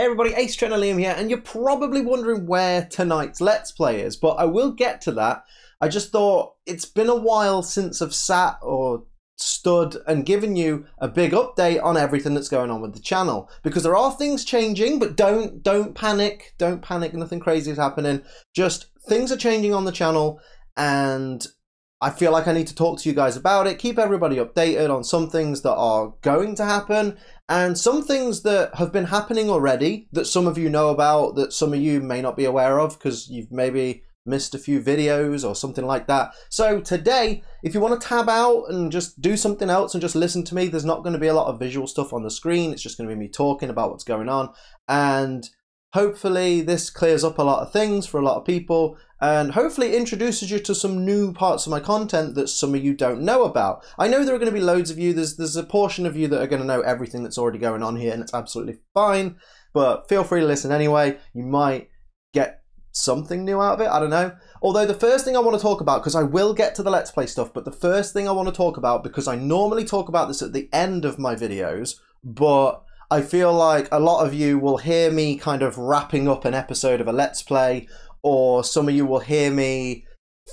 Hey everybody, Ace Trainer Liam here, and you're probably wondering where tonight's Let's Play is, but I will get to that. I just thought it's been a while since I've sat or stood and given you a big update on everything that's going on with the channel, because there are things changing, but don't panic, nothing crazy is happening. Just things are changing on the channel, and I feel like I need to talk to you guys about it, keep everybody updated on some things that are going to happen and some things that have been happening already that some of you know about, that some of you may not be aware of because you've maybe missed a few videos or something like that. So today, if you want to tab out and just do something else and just listen to me, there's not going to be a lot of visual stuff on the screen. It's just going to be me talking about what's going on, and hopefully this clears up a lot of things for a lot of people, and hopefully introduces you to some new parts of my content that some of you don't know about. I know there are going to be loads of you, there's a portion of you that are going to know everything that's already going on here, and it's absolutely fine, but feel free to listen anyway. You might get something new out of it, I don't know. Although the first thing I want to talk about, because I will get to the Let's Play stuff, but the first thing I want to talk about, because I normally talk about this at the end of my videos, but I feel like a lot of you will hear me kind of wrapping up an episode of a Let's Play, or some of you will hear me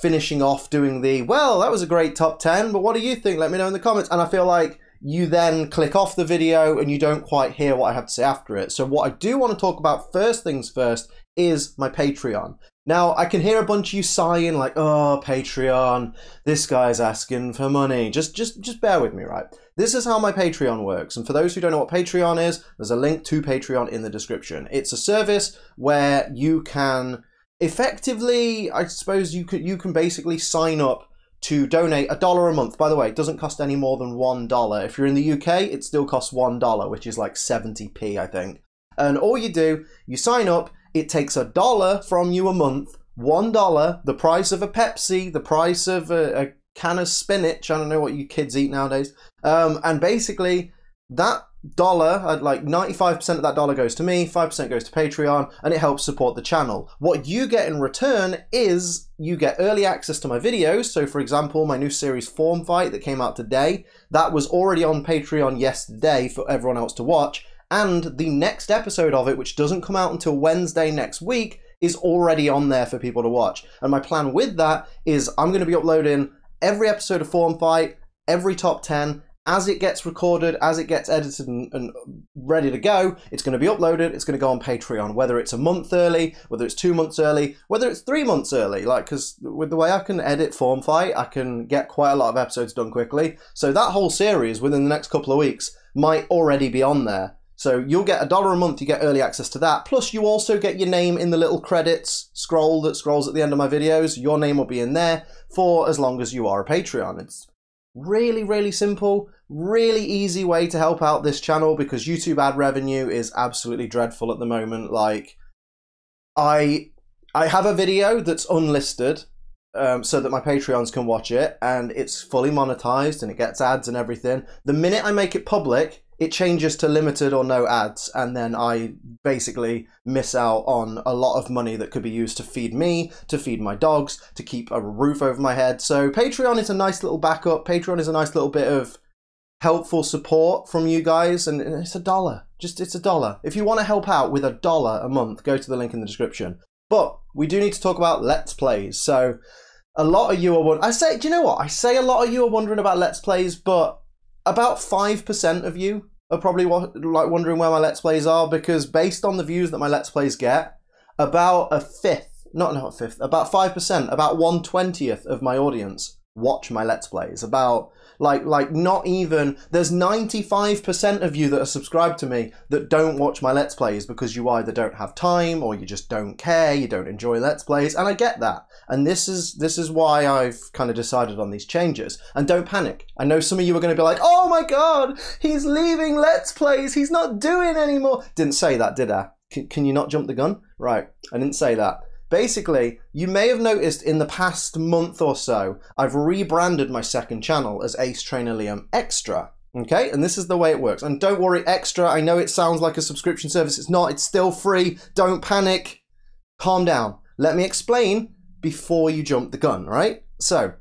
finishing off doing the, well, that was a great top 10, but what do you think? Let me know in the comments. And I feel like you then click off the video and you don't quite hear what I have to say after it. So what I do want to talk about, first things first, is my Patreon. Now, I can hear a bunch of you sighing like, oh, Patreon, this guy's asking for money. Just bear with me, right? This is how my Patreon works. And for those who don't know what Patreon is, there's a link to Patreon in the description. It's a service where you can effectively, I suppose you can basically sign up to donate $1 a month. By the way, it doesn't cost any more than $1. If you're in the UK, it still costs $1, which is like 70p, I think. And all you do, you sign up, it takes $1 from you a month, $1, the price of a Pepsi, the price of a can of spinach, I don't know what you kids eat nowadays, and basically that dollar, like 95% of that dollar goes to me, 5% goes to Patreon, and it helps support the channel. What you get in return is you get early access to my videos. So for example, my new series Form Fight that came out today, that was already on Patreon yesterday for everyone else to watch, and the next episode of it, which doesn't come out until Wednesday next week, is already on there for people to watch. And my plan with that is I'm going to be uploading every episode of Form Fight, every top 10, as it gets recorded, as it gets edited and ready to go. It's going to be uploaded, it's going to go on Patreon, whether it's a month early, whether it's 2 months early, whether it's 3 months early, like, because with the way I can edit Form Fight, I can get quite a lot of episodes done quickly. So that whole series within the next couple of weeks might already be on there. So you'll get $1 a month, you get early access to that. Plus you also get your name in the little credits scroll that scrolls at the end of my videos. Your name will be in there for as long as you are a Patreon. It's really simple, really easy way to help out this channel, because YouTube ad revenue is absolutely dreadful at the moment. Like, I have a video that's unlisted so that my Patreons can watch it, and it's fully monetized and it gets ads and everything. The minute I make it public, it changes to limited or no ads, and then I basically miss out on a lot of money that could be used to feed me, to feed my dogs, to keep a roof over my head. So Patreon is a nice little backup. Patreon is a nice little bit of helpful support from you guys, and it's $1. It's $1. If you want to help out with $1 a month, go to the link in the description. But we do need to talk about Let's Plays. So a lot of you are wondering, do you know what? I say a lot of you are wondering about Let's Plays, but about 5% of you are probably like wondering where my Let's Plays are, because based on the views that my Let's Plays get, about a fifth, not a fifth, about 5%, about 1/20th of my audience watch my Let's Plays. About like not even, there's 95% of you that are subscribed to me that don't watch my Let's Plays because you either don't have time or you just don't care, you don't enjoy Let's Plays, and I get that. And this is why I've kind of decided on these changes. And don't panic. I know some of you are going to be like, oh my god, he's leaving Let's Plays, he's not doing anymore. Didn't say that, did I? Can you not jump the gun? Right, I didn't say that. Basically, you may have noticed in the past month or so, I've rebranded my second channel as Ace Trainer Liam Extra. Okay, and this is the way it works. And don't worry, Extra, I know it sounds like a subscription service. It's not, it's still free. Don't panic. Calm down. Let me explain before you jump the gun, right? So,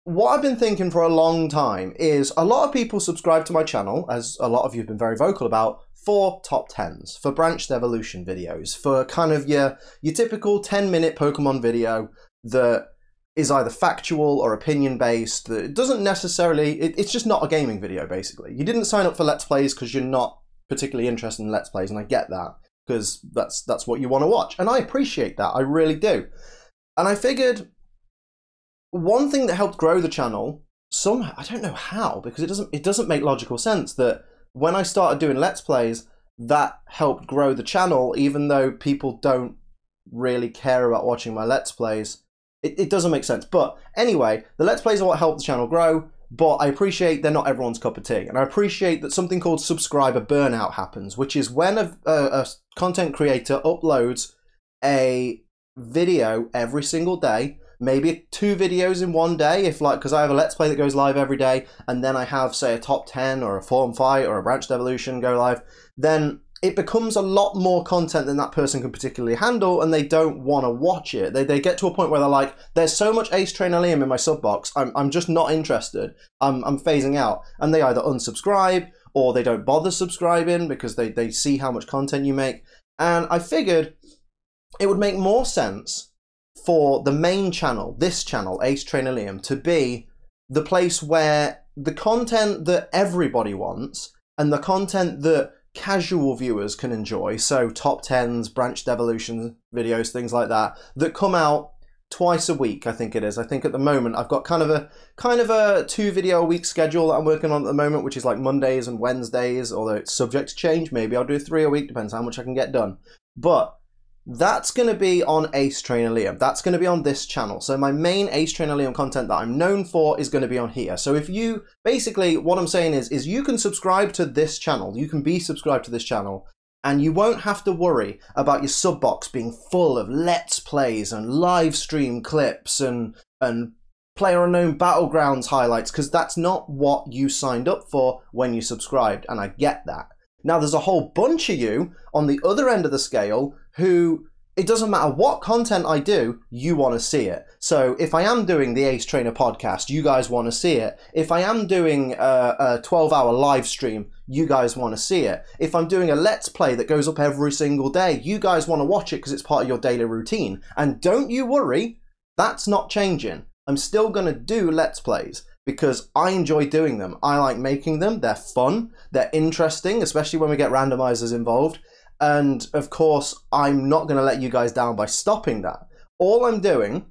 what I've been thinking for a long time is a lot of people subscribe to my channel, as a lot of you have been very vocal about, for top 10s, for branched evolution videos, for kind of your typical 10-minute Pokemon video that is either factual or opinion based. That it doesn't necessarily, it's just not a gaming video basically. You didn't sign up for Let's Plays because you're not particularly interested in Let's Plays, and I get that, because that's what you want to watch, and I appreciate that, I really do. And I figured one thing that helped grow the channel, somehow, I don't know how, because it doesn't make logical sense, that when I started doing Let's Plays, that helped grow the channel, even though people don't really care about watching my Let's Plays. It doesn't make sense. But anyway, the Let's Plays are what helped the channel grow, but I appreciate they're not everyone's cup of tea. And I appreciate that something called subscriber burnout happens, which is when a content creator uploads a video every single day, maybe 2 videos in one day, if like, because I have a Let's Play that goes live every day, and then I have, say, a top 10 or a form fight or a branched evolution go live, then it becomes a lot more content than that person can particularly handle, and they don't want to watch it. They get to a point where they're like, there's so much Ace Trainer Liam in my sub box, I'm just not interested, I'm phasing out. And they either unsubscribe, or they don't bother subscribing because they see how much content you make. And I figured it would make more sense for the main channel, this channel, Ace Trainer Liam, to be the place where the content that everybody wants and the content that casual viewers can enjoy, so top 10s, branched evolution videos, things like that, that come out twice a week, I think it is. I think at the moment I've got kind of a 2-video a week schedule that I'm working on at the moment, which is like Mondays and Wednesdays, although it's subject to change. Maybe I'll do 3 a week, depends how much I can get done. But that's going to be on Ace Trainer Liam. That's going to be on this channel. So my main Ace Trainer Liam content that I'm known for is going to be on here. So if you, basically what I'm saying is you can subscribe to this channel. You can be subscribed to this channel, and you won't have to worry about your sub box being full of Let's Plays and live stream clips and PlayerUnknown Battlegrounds highlights, because that's not what you signed up for when you subscribed, and I get that. Now, there's a whole bunch of you on the other end of the scale who, it doesn't matter what content I do, you want to see it. So if I am doing the Ace Trainer podcast, you guys want to see it. If I am doing a 12-hour live stream, you guys want to see it. If I'm doing a Let's Play that goes up every single day, you guys want to watch it because it's part of your daily routine. And don't you worry, that's not changing. I'm still going to do Let's Plays, because I enjoy doing them. I like making them. They're fun. They're interesting, especially when we get randomizers involved. And of course, I'm not going to let you guys down by stopping that. All I'm doing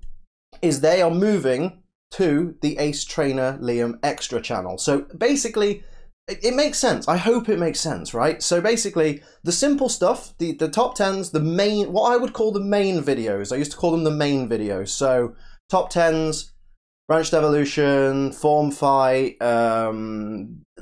is they are moving to the Ace Trainer Liam Extra channel. So basically, it makes sense. I hope it makes sense, right? So basically, the simple stuff, the top 10s, the main, what I would call the main videos. I used to call them the main videos. So top 10s, branched evolution, form fight,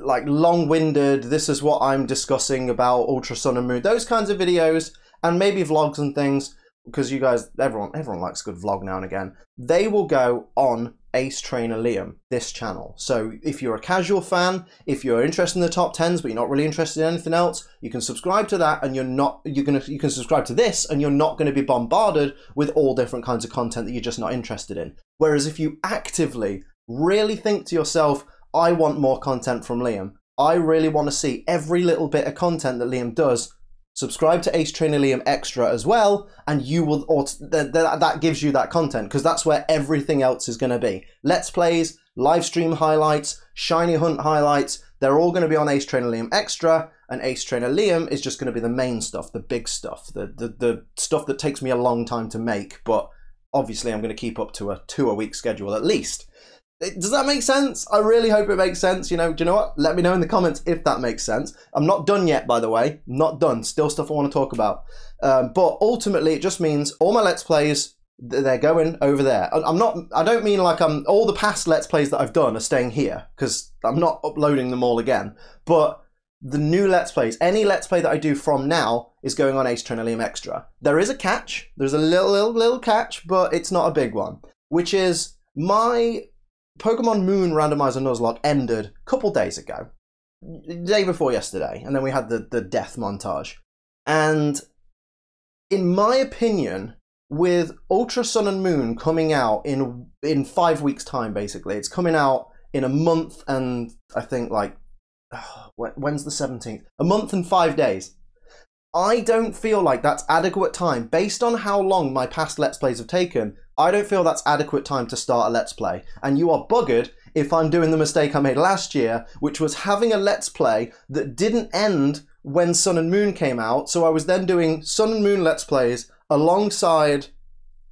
like long-winded, this is what I'm discussing about Ultra Sun and Moon, those kinds of videos, and maybe vlogs and things, because you guys, everyone likes a good vlog now and again. They will go on Ace Trainer Liam, this channel. So if you're a casual fan, if you're interested in the top 10s but you're not really interested in anything else, you can subscribe to that, and you can subscribe to this, and you're not going to be bombarded with all different kinds of content that you're just not interested in. Whereas if you actively really think to yourself, I want more content from Liam, I really want to see every little bit of content that Liam does, subscribe to Ace Trainer Liam Extra as well, and you will, that gives you that content, because that's where everything else is going to be. Let's Plays, live stream highlights, shiny hunt highlights, they're all going to be on Ace Trainer Liam Extra, and Ace Trainer Liam is just going to be the main stuff, the big stuff, the stuff that takes me a long time to make, but obviously I'm going to keep up to a 2-a-week schedule at least. Does that make sense? I really hope it makes sense. You know, do you know what? Let me know in the comments if that makes sense. I'm not done yet, by the way. Not done. Still stuff I want to talk about. But ultimately, it just means all my Let's Plays, they're going over there. I don't mean like all the past Let's Plays that I've done are staying here, because I'm not uploading them all again. But the new Let's Plays, any Let's Play that I do from now is going on Ace Trainer Liam Extra. There is a catch. There's a little catch, but it's not a big one, which is my Pokemon Moon Randomizer Nuzlocke ended a couple days ago, the day before yesterday, and then we had the death montage. And in my opinion, with Ultra Sun and Moon coming out in 5 weeks' time, basically, it's coming out in a month and I think like when's the 17th? A month and 5 days. I don't feel like that's adequate time. Based on how long my past Let's Plays have taken, I don't feel that's adequate time to start a Let's Play. And you are buggered if I'm doing the mistake I made last year, which was having a Let's Play that didn't end when Sun and Moon came out. So I was then doing Sun and Moon Let's Plays alongside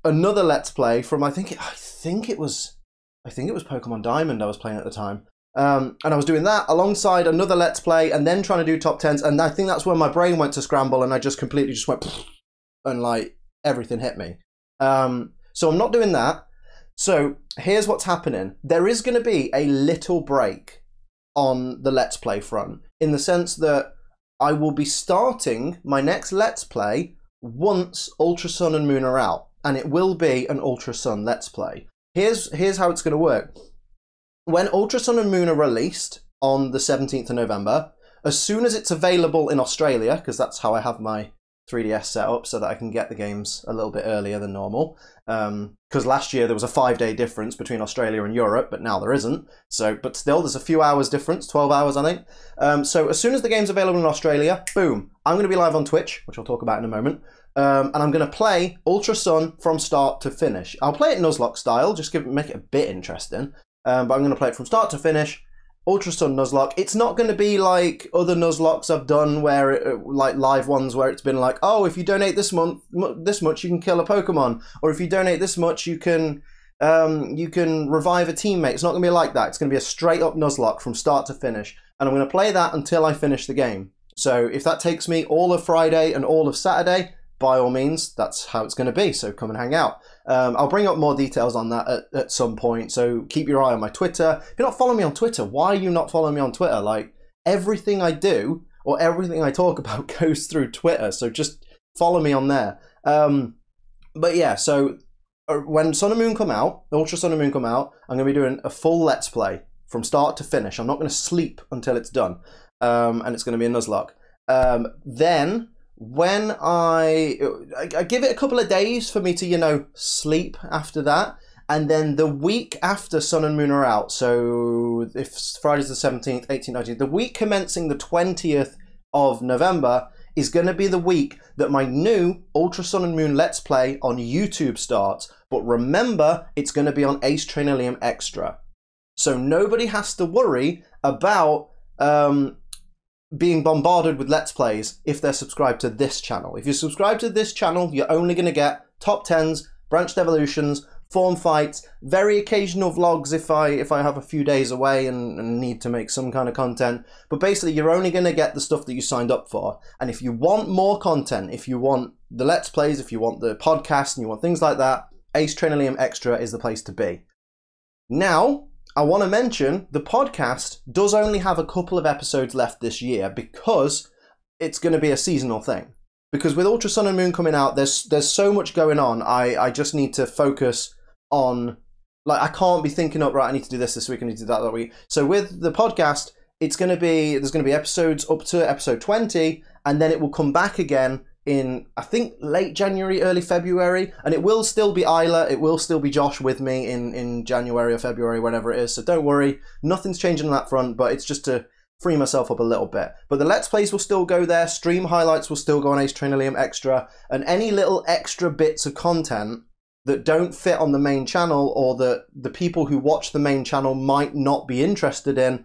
another Let's Play from, I think it was Pokemon Diamond I was playing at the time. And I was doing that alongside another Let's Play and then trying to do top 10s. And I think that's when my brain went to scramble and I just completely just went and like everything hit me. So I'm not doing that. So here's what's happening. There is going to be a little break on the Let's Play front in the sense that I will be starting my next Let's Play once Ultra Sun and Moon are out. And it will be an Ultra Sun Let's Play. Here's how it's going to work. When Ultra Sun and Moon are released on the 17th of November, as soon as it's available in Australia, because that's how I have my 3DS set up so that I can get the games a little bit earlier than normal. Because last year there was a 5-day difference between Australia and Europe, but now there isn't. So, but still, there's a few hours difference, 12 hours, I think. So as soon as the game's available in Australia, boom, I'm going to be live on Twitch, which I'll talk about in a moment. And I'm going to play Ultra Sun from start to finish. I'll play it Nuzlocke style, just make it a bit interesting. But I'm going to play it from start to finish. Ultra Sun Nuzlocke. It's not going to be like other Nuzlockes I've done where, like live ones where it's been like, oh, if you donate this much, you can kill a Pokemon, or if you donate this much, you can revive a teammate. It's not going to be like that. It's going to be a straight up Nuzlocke from start to finish, and I'm going to play that until I finish the game. So if that takes me all of Friday and all of Saturday, by all means, that's how it's going to be. So come and hang out. I'll bring up more details on that at some point. So keep your eye on my Twitter. If you're not following me on Twitter, why are you not following me on Twitter? Like, everything I do or everything I talk about goes through Twitter. So just follow me on there. But yeah, so when Sun and Moon come out, Ultra Sun and Moon come out, I'm going to be doing a full Let's Play from start to finish. I'm not going to sleep until it's done. And it's going to be a Nuzlocke. Then when I give it a couple of days for me to, you know, sleep after that. And then the week after Sun and Moon are out, so if Friday's the 17th, 18th, 19th, the week commencing the 20th of November is going to be the week that my new Ultra Sun and Moon Let's Play on YouTube starts. But remember, it's going to be on Ace Trainer Liam Extra. So nobody has to worry about being bombarded with Let's Plays if they're subscribed to this channel. If you're subscribed to this channel, you're only going to get top 10s, branched evolutions, form fights, very occasional vlogs if I have a few days away and need to make some kind of content. But basically, you're only going to get the stuff that you signed up for. And if you want more content, if you want the Let's Plays, if you want the podcast and you want things like that, Ace Trainer Liam Extra is the place to be. Now, I want to mention the podcast does only have a couple of episodes left this year because it's going to be a seasonal thing. Because with Ultra Sun and Moon coming out, there's so much going on. I just need to focus on, like, I can't be thinking up, right, I need to do this week, I need to do that week. So with the podcast, there's going to be episodes up to episode 20, and then it will come back again in, I think, late January, early February, and it will still be Isla, it will still be Josh with me in January or February, whenever it is, so don't worry, nothing's changing on that front, but it's just to free myself up a little bit. But the Let's Plays will still go there, stream highlights will still go on Ace Trainer Liam Extra, and any little extra bits of content that don't fit on the main channel or that the people who watch the main channel might not be interested in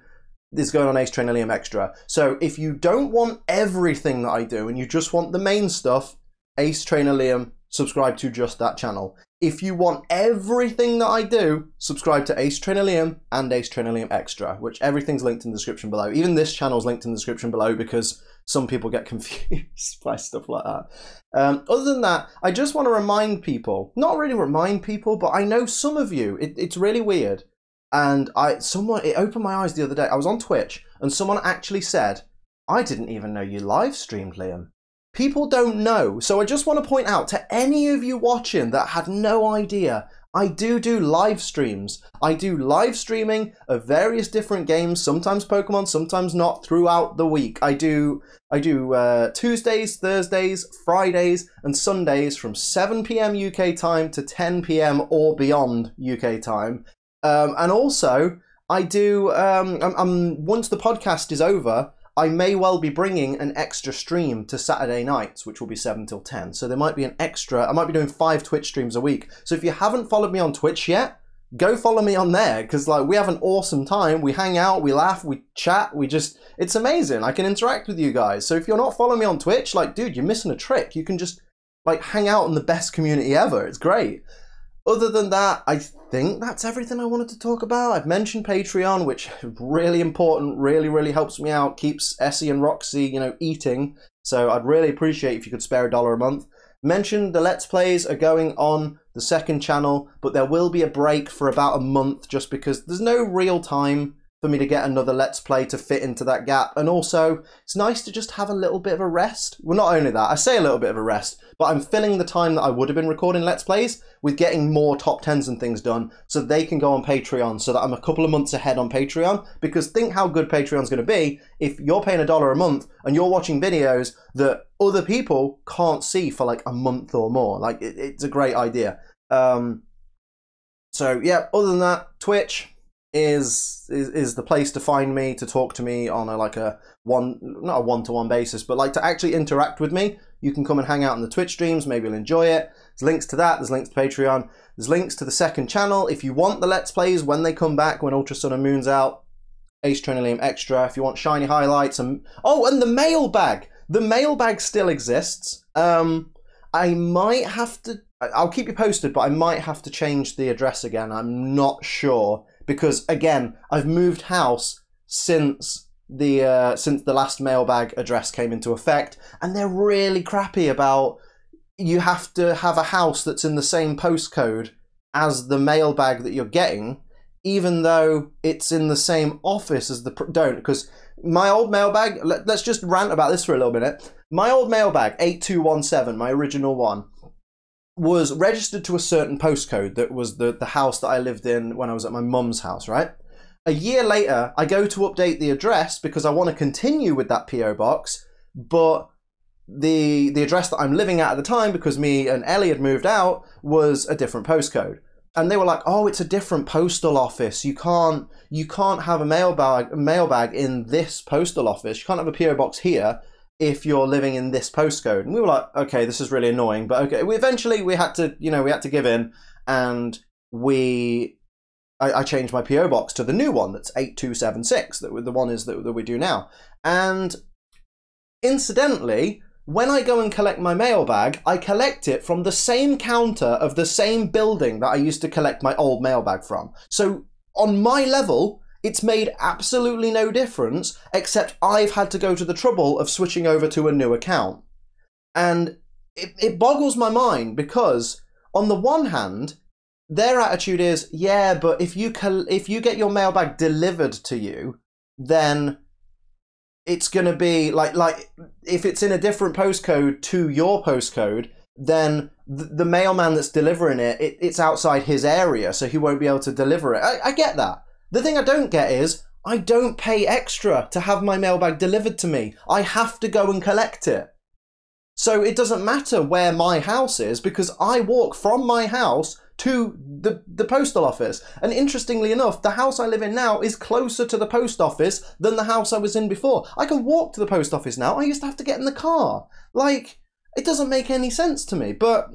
is going on Ace Trainer Liam Extra. So if you don't want everything that I do and you just want the main stuff, Ace Trainer Liam, subscribe to just that channel. If you want everything that I do, subscribe to Ace Trainer Liam and Ace Trainer Liam Extra, which everything's linked in the description below. Even this channel's linked in the description below because some people get confused by stuff like that. Other than that, I just want to remind people, not really remind people, but I know some of you, it's really weird. And it opened my eyes the other day. I was on Twitch and someone actually said, I didn't even know you live streamed, Liam. People don't know. So I just want to point out to any of you watching that had no idea, I do live streams. I do live streaming of various different games, sometimes Pokemon, sometimes not, throughout the week. I do Tuesdays, Thursdays, Fridays, and Sundays from 7 PM UK time to 10 PM or beyond UK time. And also, I do. Once the podcast is over, I may well be bringing an extra stream to Saturday nights, which will be 7 till 10. So there might be an extra. I might be doing 5 Twitch streams a week. So if you haven't followed me on Twitch yet, go follow me on there, because like we have an awesome time. We hang out, we laugh, we chat, it's amazing. I can interact with you guys. So if you're not following me on Twitch, like, dude, you're missing a trick. You can just like hang out in the best community ever. It's great. Other than that, I think that's everything I wanted to talk about. I've mentioned Patreon, which is really important, really helps me out, keeps Essie and Roxy, eating. So I'd really appreciate if you could spare $1 a month. Mentioned the Let's Plays are going on the second channel, but there will be a break for about a month just because there's no real time for me to get another Let's Play to fit into that gap. And also, it's nice to just have a little bit of a rest. Well, not only that, I say a little bit of a rest, but I'm filling the time that I would have been recording Let's Plays with getting more top 10s and things done so they can go on Patreon, so that I'm a couple of months ahead on Patreon. Because think how good Patreon's going to be if you're paying $1 a month and you're watching videos that other people can't see for like a month or more. Like, it's a great idea. So yeah, other than that, Twitch is the place to find me, to talk to me on not a one-to-one basis, but like to actually interact with me. You can come and hang out on the Twitch streams, maybe you'll enjoy it. There's links to that, there's links to Patreon, there's links to the second channel. If you want the Let's Plays when they come back, when Ultra Sun and Moon's out, Ace Trinilium Extra. If you want shiny highlights, and the mailbag. The mailbag still exists. I might have to, I'll keep you posted, but I might have to change the address again. I'm not sure. Because again, I've moved house since the last mailbag address came into effect, and they're really crappy about you have to have a house that's in the same postcode as the mailbag that you're getting, even though it's in the same office as because my old mailbag, let's just rant about this for a little minute. My old mailbag 8217, my original one, was registered to a certain postcode that was the house that I lived in when I was at my mum's house, right? A year later, I go to update the address because I want to continue with that PO box, but the address that I'm living at the time, because me and Ellie had moved out, was a different postcode. And they were like, oh, it's a different postal office. You can't have a mailbag in this postal office. You can't have a PO box here if you're living in this postcode. And we were like, okay, this is really annoying, but okay. Eventually we had to give in, and I changed my PO box to the new one that's 8276, the one is that we do now. And incidentally, when I go and collect my mailbag, I collect it from the same counter of the same building that I used to collect my old mailbag from. So on my level, it's made absolutely no difference, except I've had to go to the trouble of switching over to a new account. And it boggles my mind, because on the one hand, their attitude is, yeah, but if you get your mailbag delivered to you, then it's going to be like if it's in a different postcode to your postcode, then the mailman that's delivering it's outside his area, so he won't be able to deliver it. I get that. The thing I don't get is I don't pay extra to have my mailbag delivered to me. I have to go and collect it. So it doesn't matter where my house is, because I walk from my house to the postal office. And interestingly enough, the house I live in now is closer to the post office than the house I was in before. I can walk to the post office now. I used to have to get in the car. Like, it doesn't make any sense to me. But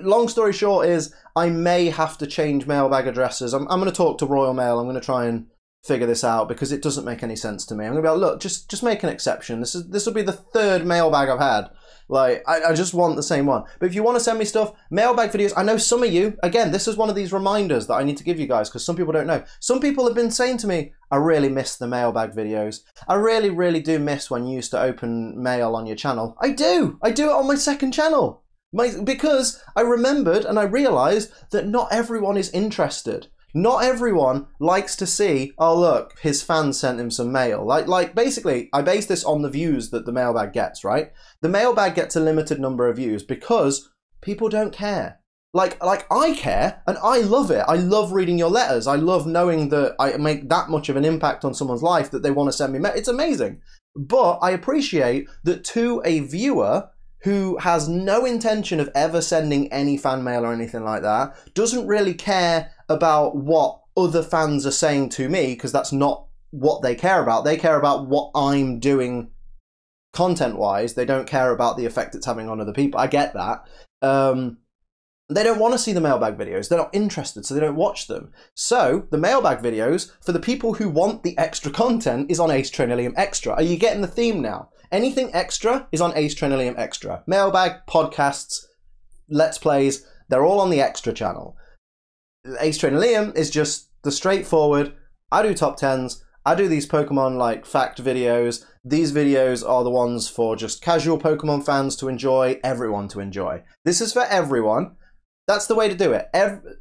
long story short is I may have to change mailbag addresses. I'm going to talk to Royal Mail. I'm going to try and figure this out, because it doesn't make any sense to me. I'm going to be like, look, just make an exception. This will be the third mailbag I've had. Like, I just want the same one. But if you want to send me stuff, mailbag videos, I know some of you, again, this is one of these reminders that I need to give you guys, because some people don't know. Some people have been saying to me, I really miss the mailbag videos. I really do miss when you used to open mail on your channel. I do it on my second channel. Because I remembered and I realised that not everyone is interested. Not everyone likes to see, oh look, his fans sent him some mail. Like basically, I base this on the views that the mailbag gets, right? The mailbag gets a limited number of views because people don't care. Like I care, and I love it. I love reading your letters. I love knowing that I make that much of an impact on someone's life that they want to send me mail. It's amazing. But I appreciate that to a viewer who has no intention of ever sending any fan mail or anything like that, doesn't really care about what other fans are saying to me, because that's not what they care about. They care about what I'm doing content-wise. They don't care about the effect it's having on other people. I get that. They don't want to see the mailbag videos. They're not interested, so they don't watch them. So the mailbag videos, for the people who want the extra content, is on Ace Trainillium Extra. Are you getting the theme now? Anything extra is on Ace Trainillium Extra. Mailbag, podcasts, Let's Plays, they're all on the Extra channel. Ace Trainillium is just the straightforward, I do top 10s, I do these Pokemon like fact videos. These videos are the ones for just casual Pokemon fans to enjoy, everyone to enjoy. This is for everyone. That's the way to do it.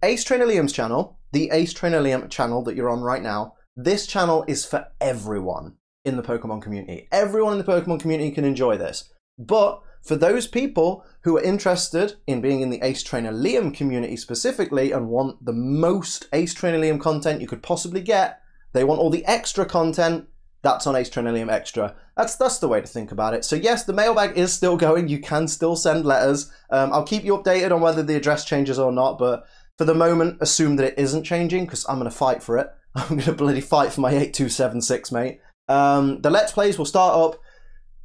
Ace Trainillium's channel, the Ace Trainillium channel that you're on right now, this channel is for everyone in the Pokemon community. Everyone in the Pokemon community can enjoy this. But for those people who are interested in being in the Ace Trainillium community specifically and want the most Ace Trainillium content you could possibly get, they want all the extra content, that's on Ace Trainillium Extra. That's the way to think about it. So yes, the mailbag is still going. You can still send letters. I'll keep you updated on whether the address changes or not, but for the moment, assume that it isn't changing, because I'm going to fight for it. I'm going to bloody fight for my 8276, mate. The Let's Plays will start up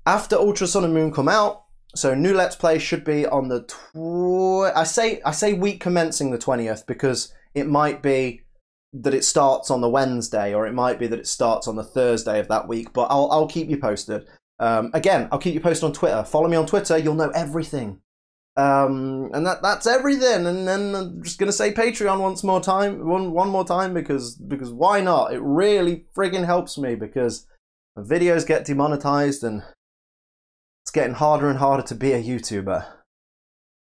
after Ultra Sun and Moon come out. So new Let's Play should be on the... I say week commencing the 20th, because it might be that it starts on the Wednesday, or it might be that it starts on the Thursday of that week, but I'll keep you posted. Again, I'll keep you posted on Twitter. Follow me on Twitter, you'll know everything. And that's everything. And then I'm just gonna say Patreon one more time, because why not? It really friggin' helps me, because videos get demonetized and it's getting harder and harder to be a YouTuber.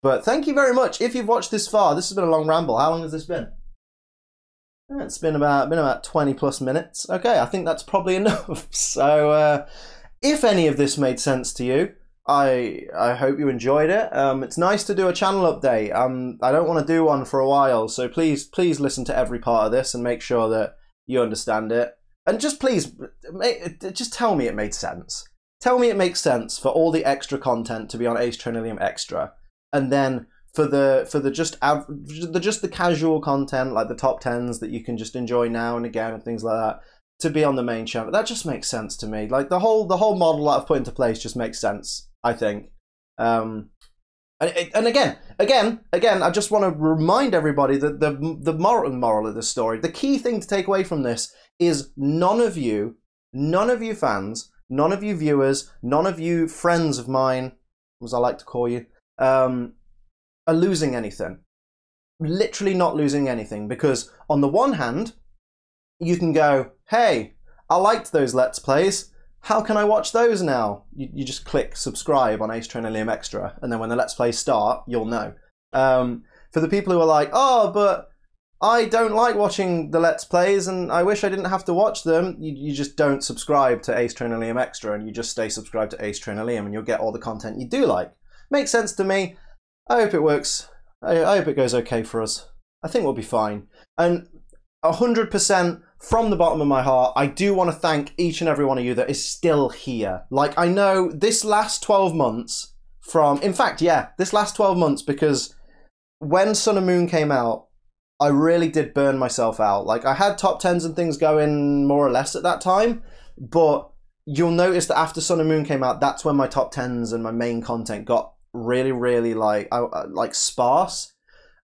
But thank you very much. If you've watched this far, this has been a long ramble. How long has this been? It's been about 20 plus minutes. Okay, I think that's probably enough. So if any of this made sense to you, I hope you enjoyed it. It's nice to do a channel update. I don't want to do one for a while, so please listen to every part of this and make sure that you understand it. And just please, just tell me it made sense. Tell me it makes sense for all the extra content to be on Ace Trainillium Extra, and then for the just the casual content, like the top 10s that you can just enjoy now and again and things like that, to be on the main channel. That just makes sense to me. Like the whole model that I've put into place just makes sense, I think. And again, I just want to remind everybody that the moral of this story, the key thing to take away from this is none of you fans, none of you viewers, none of you friends of mine, as I like to call you, are losing anything. Literally not losing anything, because on the one hand, you can go, hey, I liked those Let's Plays, how can I watch those now? You just click subscribe on Ace Trainillium Extra, and then when the Let's Plays start, you'll know. For the people who are like, oh, but I don't like watching the Let's Plays and I wish I didn't have to watch them, you just don't subscribe to Ace Trainillium Extra, and you just stay subscribed to Ace Trainillium, and you'll get all the content you do like. Makes sense to me. I hope it works. I hope it goes okay for us. I think we'll be fine. And 100% from the bottom of my heart, I do want to thank each and every one of you that is still here. Like, I know this last 12 months this last 12 months, because when Sun and Moon came out, I really did burn myself out. Like, I had top 10s and things going more or less at that time, but you'll notice that after Sun and Moon came out, that's when my top 10s and my main content got really like sparse.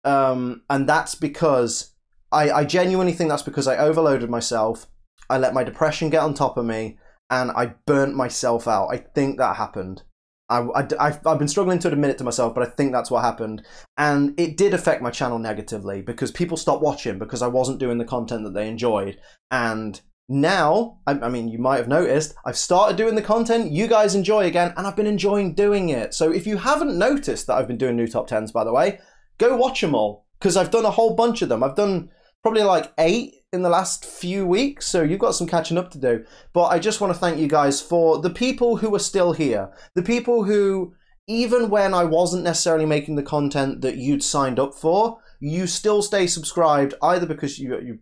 And that's because I genuinely think that's because I overloaded myself. I let my depression get on top of me, and I burnt myself out. I think that happened. I've been struggling to admit it to myself, but I think that's what happened. And it did affect my channel negatively, because people stopped watching because I wasn't doing the content that they enjoyed. And now, I mean, you might have noticed, I've started doing the content you guys enjoy again, and I've been enjoying doing it. So if you haven't noticed that I've been doing new top 10s, by the way, go watch them all, because I've done a whole bunch of them. I've done probably like 8 in the last few weeks, so you've got some catching up to do. But I just want to thank you guys for the people who are still here, the people who, even when I wasn't necessarily making the content that you'd signed up for, you still stay subscribed, either because you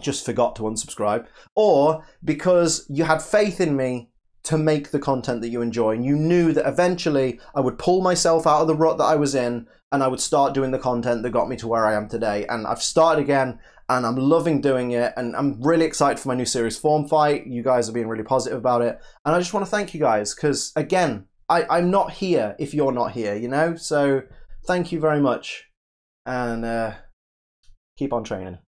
just forgot to unsubscribe, or because you had faith in me to make the content that you enjoy, and you knew that eventually I would pull myself out of the rut that I was in, and I would start doing the content that got me to where I am today. And I've started again, and I'm loving doing it, and I'm really excited for my new series Form Fight. You guys are being really positive about it, and I just want to thank you guys, because again, I'm not here if you're not here, you know? So thank you very much, and keep on training.